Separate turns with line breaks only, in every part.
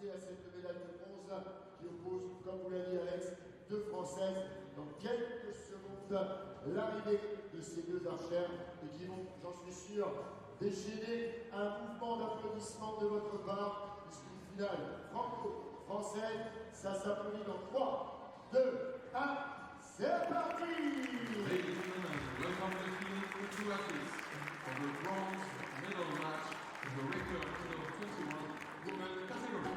assister à cette médaille de bronze qui oppose, comme vous l'avez dit Alex, deux Françaises dans quelques secondes. L'arrivée de ces deux archères et qui vont, j'en suis sûr, déchaîner un mouvement d'applaudissements de votre part, puisqu'une finale franco-française, ça s'applaudit dans 3, 2, 1, c'est parti!
Ladies and gentlemen, welcome to the two athletes for the bronze medal match in the recurve U21 women category.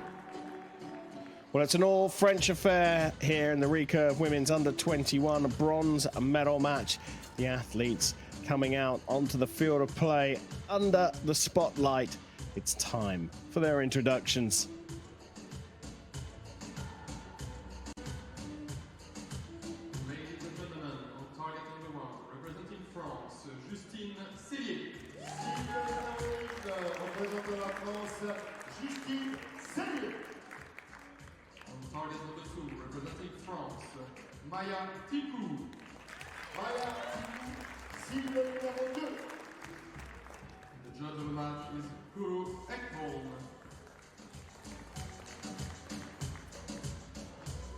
Well, it's an all-French affair here in the recurve women's under-21 bronze medal match. The athletes coming out onto the field of play under the spotlight. It's time for their introductions.
Ladies and gentlemen, on target number 1, representing France, Justine Cellier.
Représentant la France, Justine Cellier.
On target number 2, representing France, Maia Tincu.
Maia Tincu, cible numéro 2.
The judge of the match is Guru Ekholm.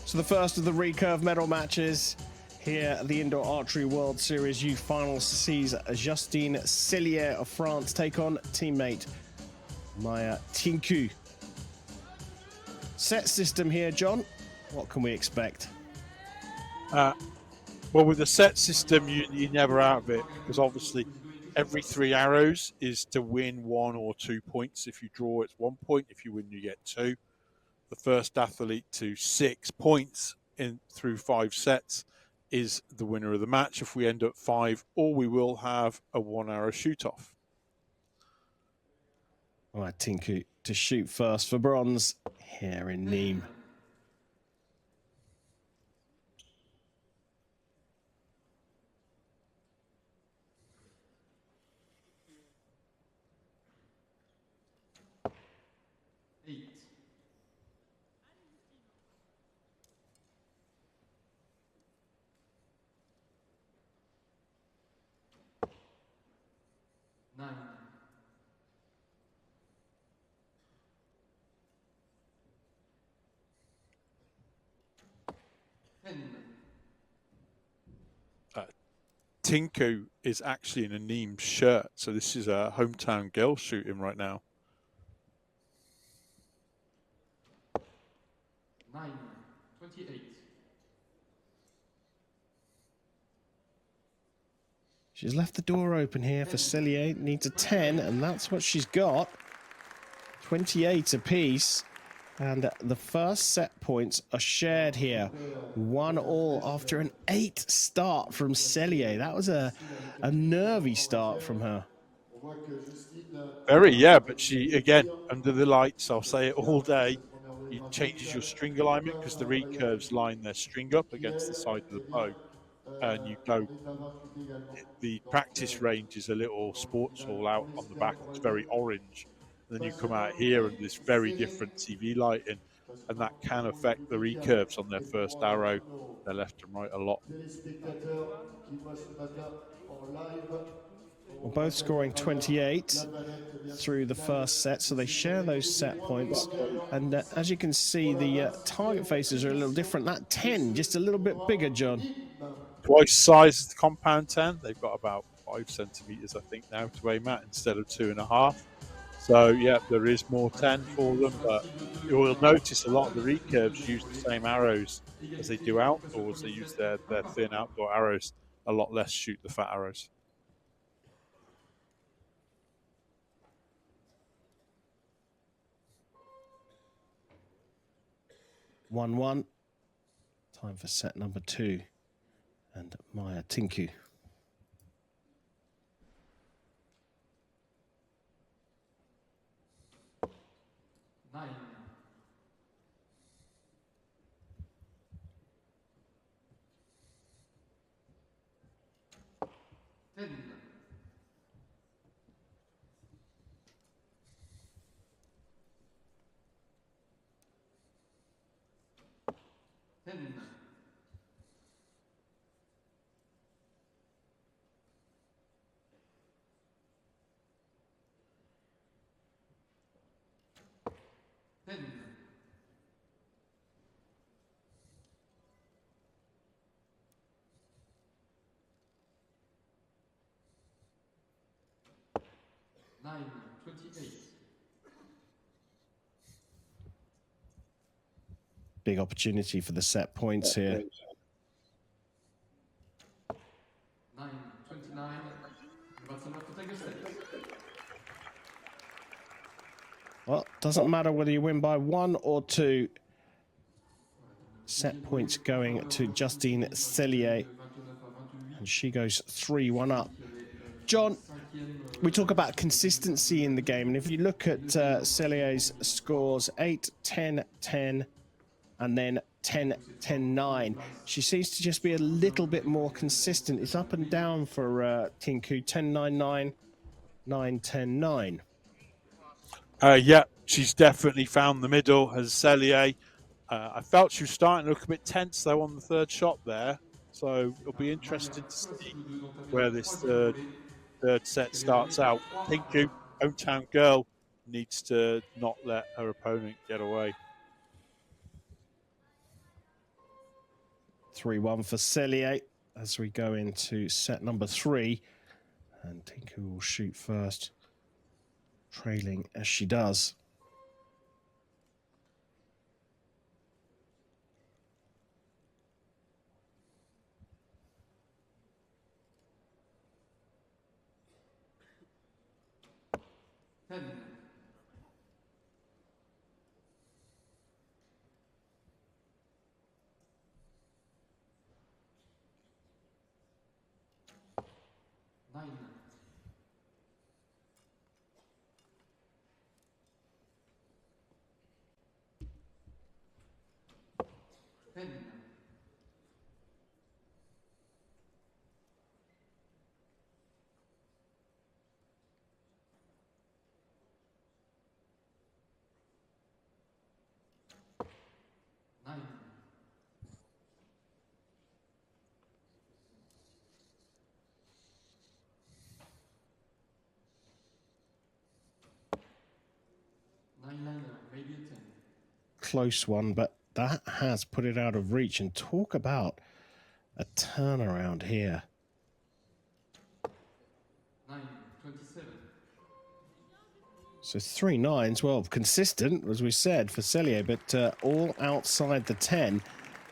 So the first of the recurve medal matches here at the Indoor Archery World Series U Finals sees Justine Cellier of France take on teammate Maia Tincu. Set system here, John. What can we expect?
Well, with the set system, you're never out of it, because obviously every 3 arrows is to win 1 or 2 points. If you draw, it's 1 point. If you win, you get 2. The first athlete to 6 points through 5 sets is the winner of the match. If we end up 5, or we will have a 1-arrow shoot-off.
All right, Tincu to shoot first for bronze here in Nimes.
Tincu is actually in a Nimes shirt, so this is a hometown girl shooting right now.
9-28.
She's left the door open here for Cellier. Needs a 10, and that's what she's got. 28 apiece. And the first set points are shared here. 1-1 after an 8 start from Cellier. That was a nervy start from her.
Very, yeah, but she, again, under the lights, I'll say it all day, it changes your string alignment, because the recurves line their string up against the side of the bow. And you go, the practice range is a little sports hall out on the back. It's very orange. And then you come out here and there's very different TV lighting, and that can affect the recurves on their first arrow, their left and right a lot.
Well, both scoring 28 through the first set, so they share those set points. And as you can see, the target faces are a little different. That 10, just a little bit bigger, John.
Twice size of the compound 10. They've got about 5 centimeters, I think, now to aim at instead of 2.5. So, yeah, there is more 10 for them, but you will notice a lot of the recurves use the same arrows as they do outdoors. They use their thin outdoor arrows, a lot less shoot the fat arrows.
One. Time for set number 2. And Maia Tincu.
9. 10. 10. 10. 9-28.
Big opportunity for the set points here.
9-29. That's enough to take a set.
Well, doesn't matter whether you win by 1 or 2. Set points going to Justine Cellier, and she goes 3-1 up. John, we talk about consistency in the game, and if you look at Cellier's scores, 8, 10, 10, and then 10, 10, 9, she seems to just be a little bit more consistent. It's up and down for Tincu, 10, 9, 9, 9, 10, 9.
Yeah, she's definitely found the middle as Cellier. I felt she was starting to look a bit tense, though, on the third shot there. So it'll be interesting to see where this third set starts out. Tincu, hometown girl, needs to not let her opponent get away.
3-1 for Cellier as we go into set number 3. And Tincu will shoot first, trailing as she does.
Maybe a 10.
Close one, but that has put it out of reach. And talk about a turnaround here.
9-27.
So 3 9s, well, consistent, as we said, for Cellier, but all outside the 10.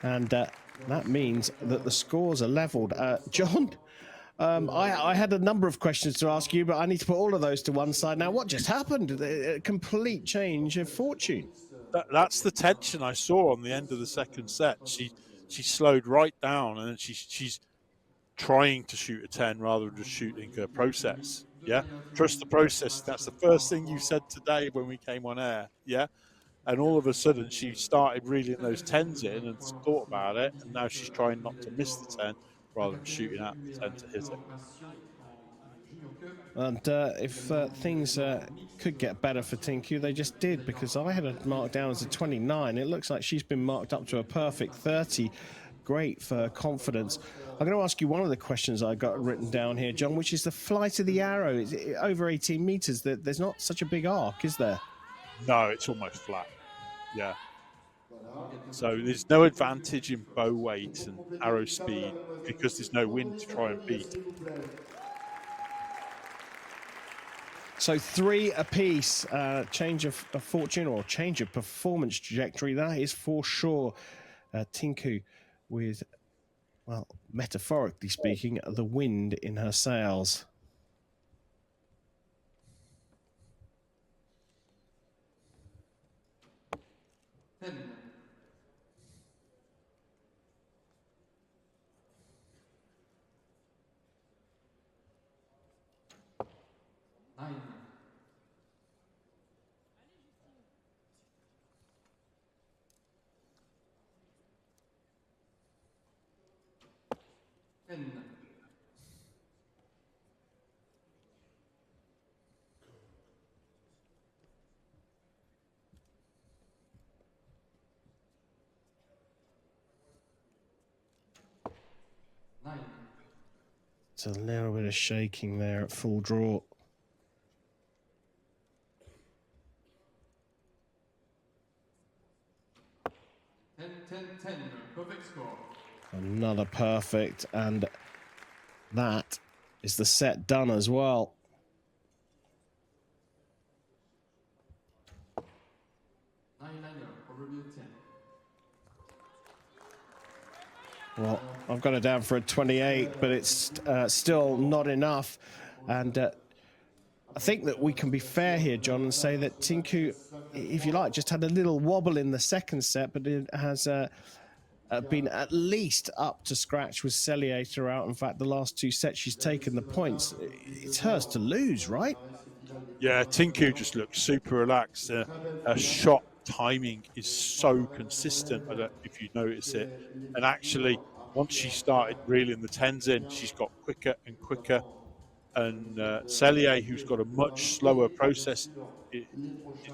And that means that the scores are levelled. John, I had a number of questions to ask you, but I need to put all of those to one side. Now, what just happened? A complete change of fortune.
That's the tension I saw on the end of the second set. She slowed right down, and she's trying to shoot a 10 rather than just shooting a process. Yeah, trust the process. That's the first thing you said today when we came on air. Yeah, and all of a sudden she started reeling those 10s in and thought about it, and now she's trying not to miss the 10 rather than shooting at the 10 to hit it.
And if things could get better for Tincu, they just did, because I had it marked down as a 29. It looks like she's been marked up to a perfect 30. Great for confidence. I'm going to ask you one of the questions I got written down here, John, which is the flight of the arrow. It's over 18 meters. There's not such a big arc, is there?
No, it's almost flat. Yeah. So there's no advantage in bow weight and arrow speed because there's no wind to try and beat.
So 3 apiece, change of fortune or change of performance trajectory. That is for sure. Tincu with, well, metaphorically speaking, the wind in her sails. It's a little bit of shaking there at full draw.
Perfect score.
Another perfect, and that is the set done as well. Well, I've got her down for a 28, but it's still not enough. And I think that we can be fair here, John, and say that Tincu, if you like, just had a little wobble in the second set, but it has been at least up to scratch with Cellier throughout. In fact, the last two sets she's taken the points. It's hers to lose, right?
Yeah, Tincu just looks super relaxed. Her shot timing is so consistent. I don't know if you notice it. And actually, once she started reeling the tens in, she's got quicker and quicker. And Cellier, who's got a much slower process, is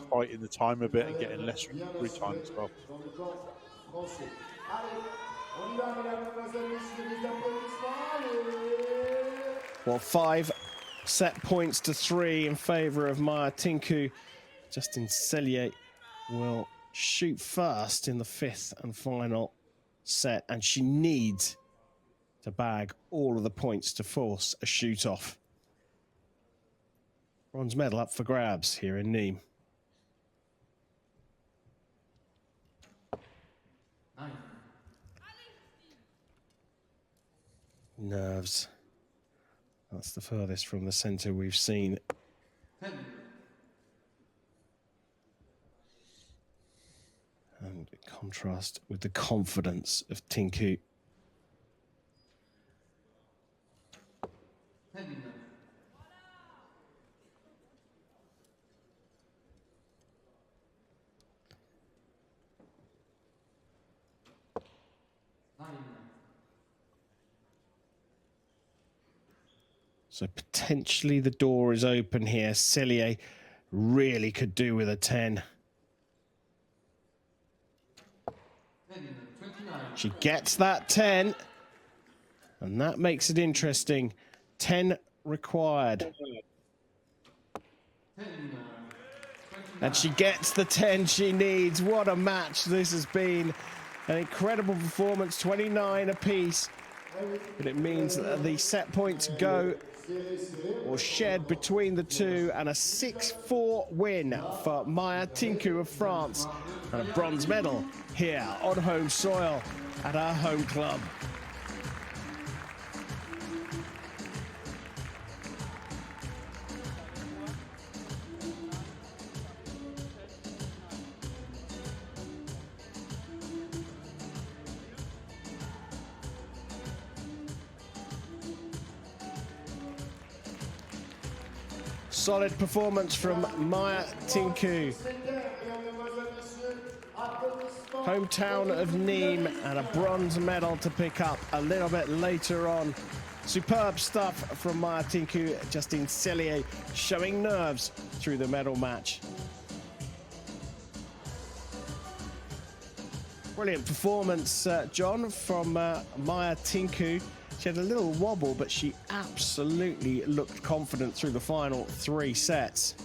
fighting the time a bit and getting less recovery time as well.
Well, 5 set points to 3 in favour of Maia Tincu. Justine Cellier will shoot first in the 5th and final set, and she needs to bag all of the points to force a shoot-off. Bronze medal up for grabs here in Nimes. Nerves. That's the furthest from the centre we've seen. And in contrast with the confidence of Tincu. So potentially the door is open here. Cellier really could do with a 10. She gets that 10. And that makes it interesting. 10 required. And she gets the 10 she needs. What a match this has been. An incredible performance, 29 apiece. But it means that the set points go or shared between the two, and a 6-4 win for Maia Tincu of France, and a bronze medal here on home soil at our home club. Solid performance from Maia Tincu. Hometown of Nimes, and a bronze medal to pick up a little bit later on. Superb stuff from Maia Tincu. Justine Cellier showing nerves through the medal match. Brilliant performance, John, from Maia Tincu. She had a little wobble, but she absolutely looked confident through the final 3 sets.